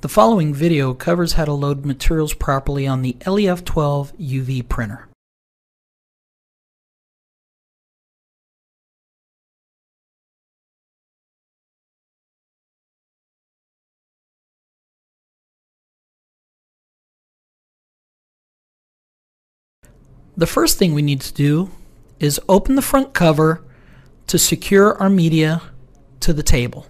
The following video covers how to load materials properly on the LEF-12 UV printer. The first thing we need to do is open the front cover to secure our media to the table.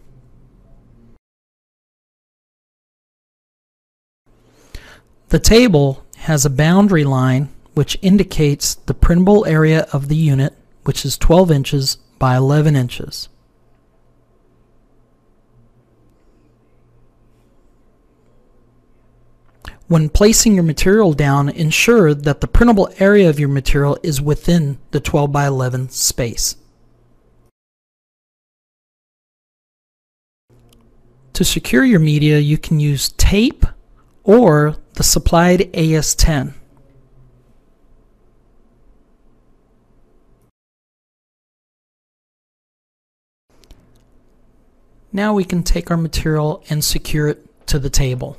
The table has a boundary line which indicates the printable area of the unit, which is 12 inches by 11 inches. When placing your material down, ensure that the printable area of your material is within the 12 by 11 space. To secure your media, you can use tape or the supplied AS10. Now we can take our material and secure it to the table.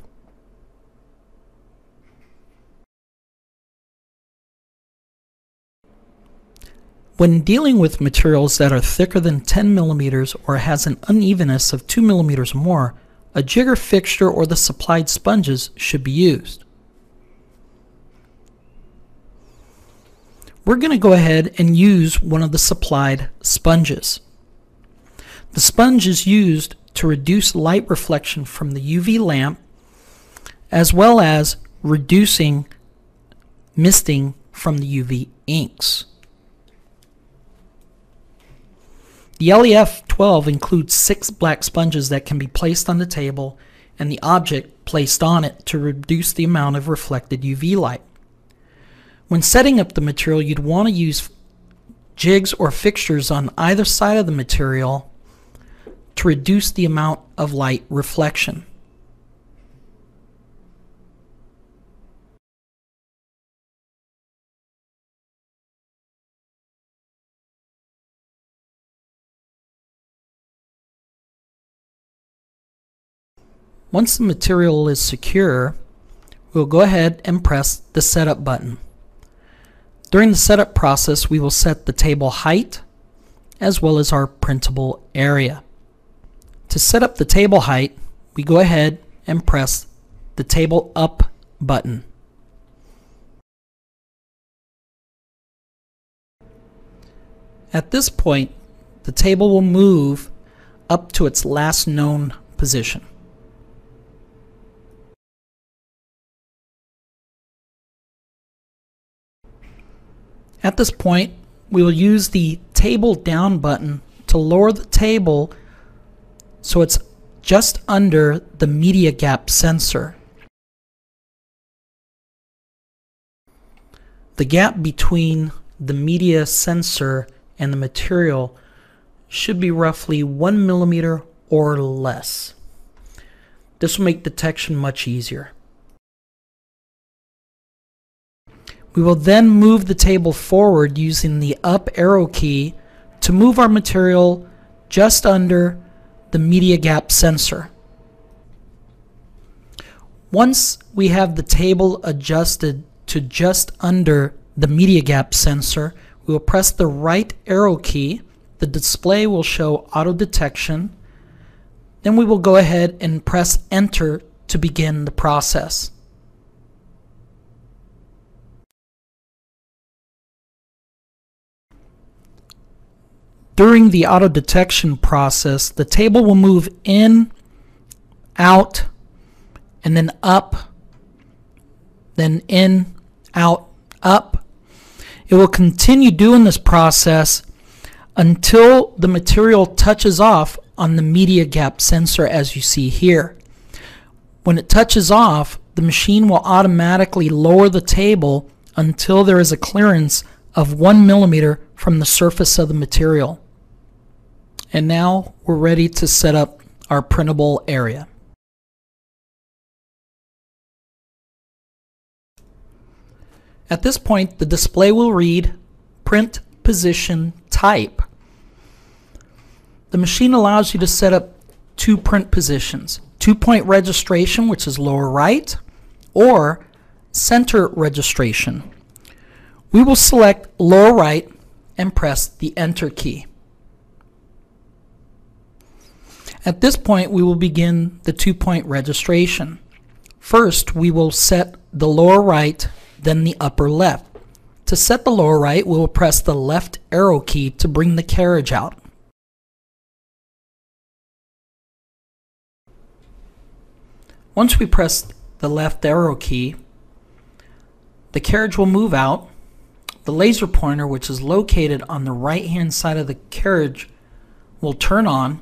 When dealing with materials that are thicker than 10 millimeters or has an unevenness of 2 millimeters or more, a jigger fixture or the supplied sponges should be used. We're going to go ahead and use one of the supplied sponges. The sponge is used to reduce light reflection from the UV lamp, as well as reducing misting from the UV inks. The LEF-12 includes 6 black sponges that can be placed on the table and the object placed on it to reduce the amount of reflected UV light. When setting up the material, you'd want to use jigs or fixtures on either side of the material to reduce the amount of light reflection. Once the material is secure, we'll go ahead and press the setup button. During the setup process, we will set the table height as well as our printable area. To set up the table height, we go ahead and press the table up button. At this point, the table will move up to its last known position. At this point, we will use the table down button to lower the table so it's just under the media gap sensor. The gap between the media sensor and the material should be roughly 1 millimeter or less. This will make detection much easier. We will then move the table forward using the up arrow key to move our material just under the media gap sensor. Once we have the table adjusted to just under the media gap sensor, we will press the right arrow key. The display will show auto detection. Then we will go ahead and press enter to begin the process. During the auto detection process, the table will move in, out, and then up, then in, out, up. It will continue doing this process until the material touches off on the media gap sensor, as you see here. When it touches off, the machine will automatically lower the table until there is a clearance of 1 millimeter from the surface of the material. And now we're ready to set up our printable area. At this point, the display will read print position type. The machine allows you to set up 2 print positions, 2-point registration, which is lower right, or center registration. We will select lower right and press the Enter key. At this point, we will begin the 2-point registration. First, we will set the lower right, then the upper left. To set the lower right, we will press the left arrow key to bring the carriage out. Once we press the left arrow key, the carriage will move out. The laser pointer, which is located on the right-hand side of the carriage, will turn on.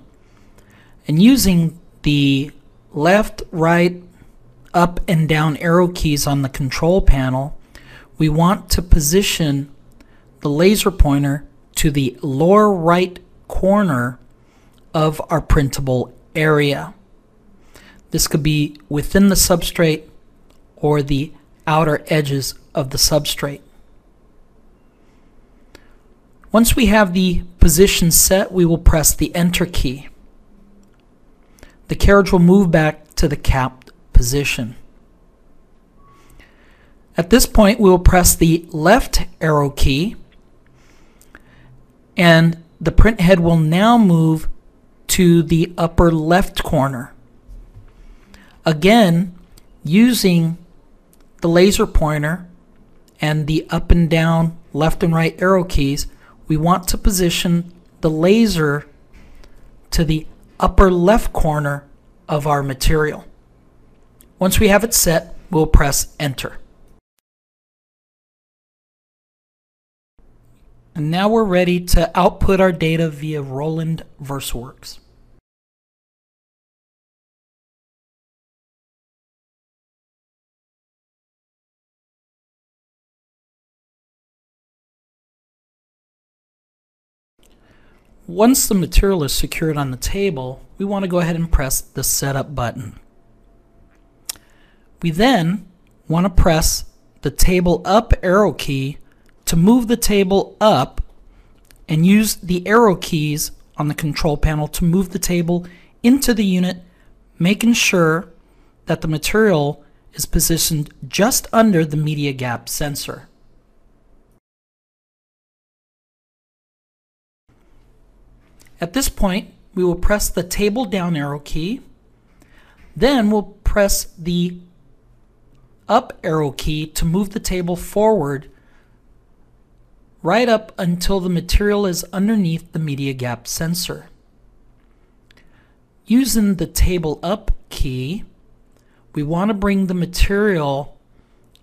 And using the left, right, up, and down arrow keys on the control panel, we want to position the laser pointer to the lower right corner of our printable area. This could be within the substrate or the outer edges of the substrate. Once we have the position set, we will press the Enter key. The carriage will move back to the capped position. At this point, we will press the left arrow key, and the print head will now move to the upper left corner. Again, using the laser pointer and the up and down, left and right arrow keys, we want to position the laser to the upper left corner of our material. Once we have it set, we'll press Enter. And now we're ready to output our data via Roland VersaWorks. Once the material is secured on the table, we want to go ahead and press the Setup button. We then want to press the Table Up arrow key to move the table up, and use the arrow keys on the control panel to move the table into the unit, making sure that the material is positioned just under the media gap sensor. At this point, we will press the table down arrow key, then we'll press the up arrow key to move the table forward right up until the material is underneath the media gap sensor. Using the table up key, we want to bring the material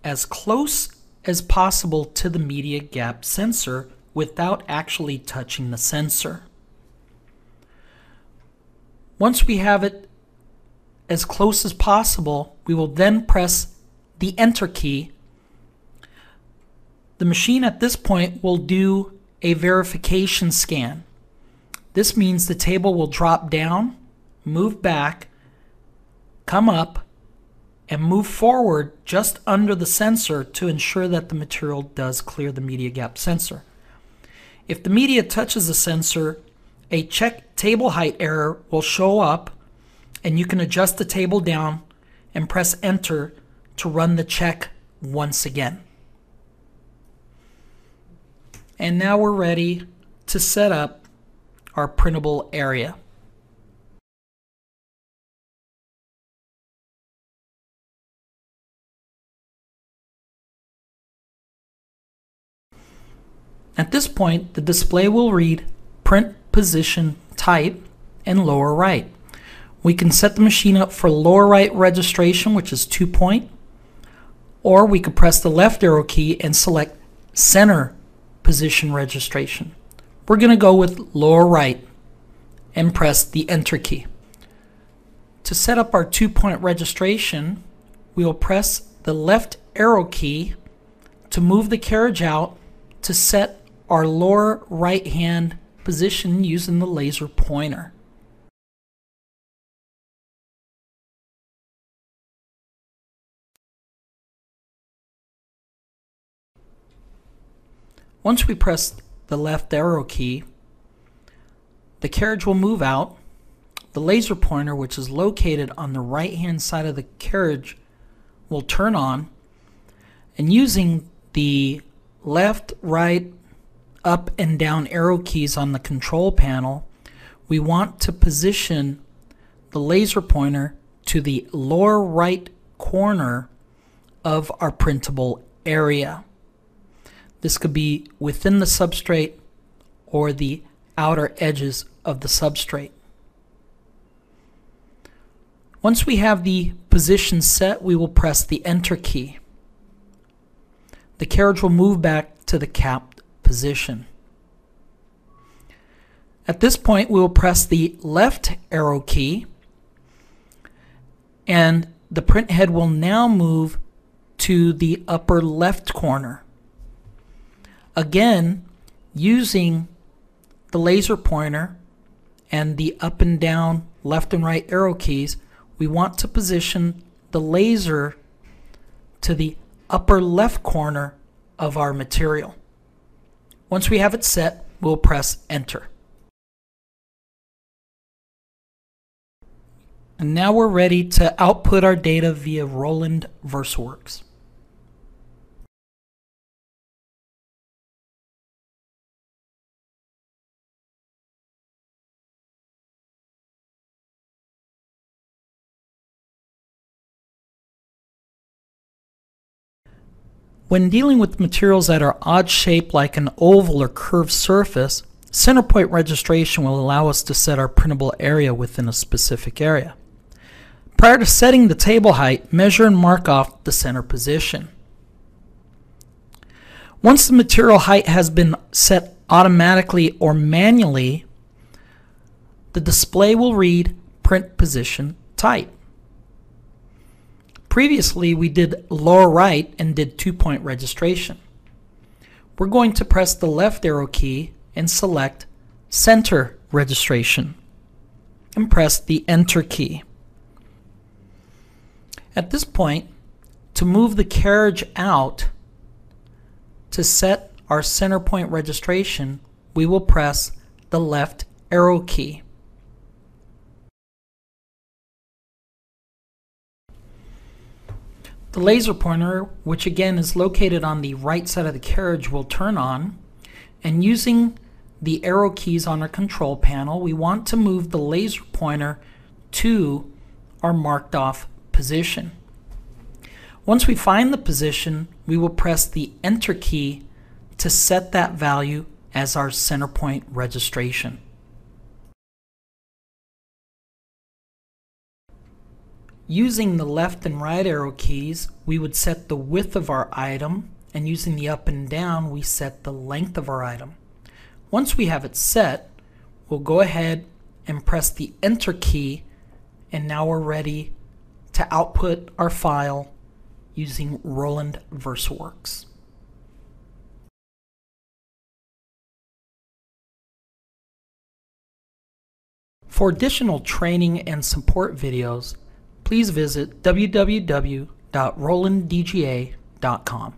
as close as possible to the media gap sensor without actually touching the sensor. Once we have it as close as possible, we will then press the Enter key. The machine at this point will do a verification scan. This means the table will drop down, move back, come up, and move forward just under the sensor to ensure that the material does clear the media gap sensor. If the media touches the sensor, a check table height error will show up, and you can adjust the table down and press Enter to run the check once again. And now we're ready to set up our printable area. At this point, the display will read Print Position Type and Lower Right. We can set the machine up for lower right registration, which is 2-point, or we could press the left arrow key and select Center Position Registration. We're going to go with lower right and press the Enter key. To set up our 2-point registration, we will press the left arrow key to move the carriage out to set our lower right hand position using the laser pointer. Once we press the left arrow key, the carriage will move out. the laser pointer, which is located on the right hand side of the carriage, will turn on, and using the left, right, up and down arrow keys on the control panel, we want to position the laser pointer to the lower right corner of our printable area. This could be within the substrate or the outer edges of the substrate. Once we have the position set, we will press the Enter key. The carriage will move back to the capped position. At this point, we will press the left arrow key, and the print head will now move to the upper left corner. Again, using the laser pointer and the up and down, left and right arrow keys, we want to position the laser to the upper left corner of our material. Once we have it set, we'll press Enter. And now we're ready to output our data via Roland VersaWorks. When dealing with materials that are odd shaped like an oval or curved surface, center point registration will allow us to set our printable area within a specific area. Prior to setting the table height, measure and mark off the center position. Once the material height has been set automatically or manually, the display will read Print Position Type. Previously, we did lower right and did 2-point registration. We're going to press the left arrow key and select Center Registration and press the Enter key. At this point, to move the carriage out to set our center point registration, we will press the left arrow key. The laser pointer, which again is located on the right side of the carriage, will turn on, and using the arrow keys on our control panel, we want to move the laser pointer to our marked off position. Once we find the position, we will press the Enter key to set that value as our center point registration. Using the left and right arrow keys, we would set the width of our item, and using the up and down, we set the length of our item. Once we have it set, we'll go ahead and press the Enter key, and now we're ready to output our file using Roland VersaWorks. For additional training and support videos, please visit www.rolanddga.com.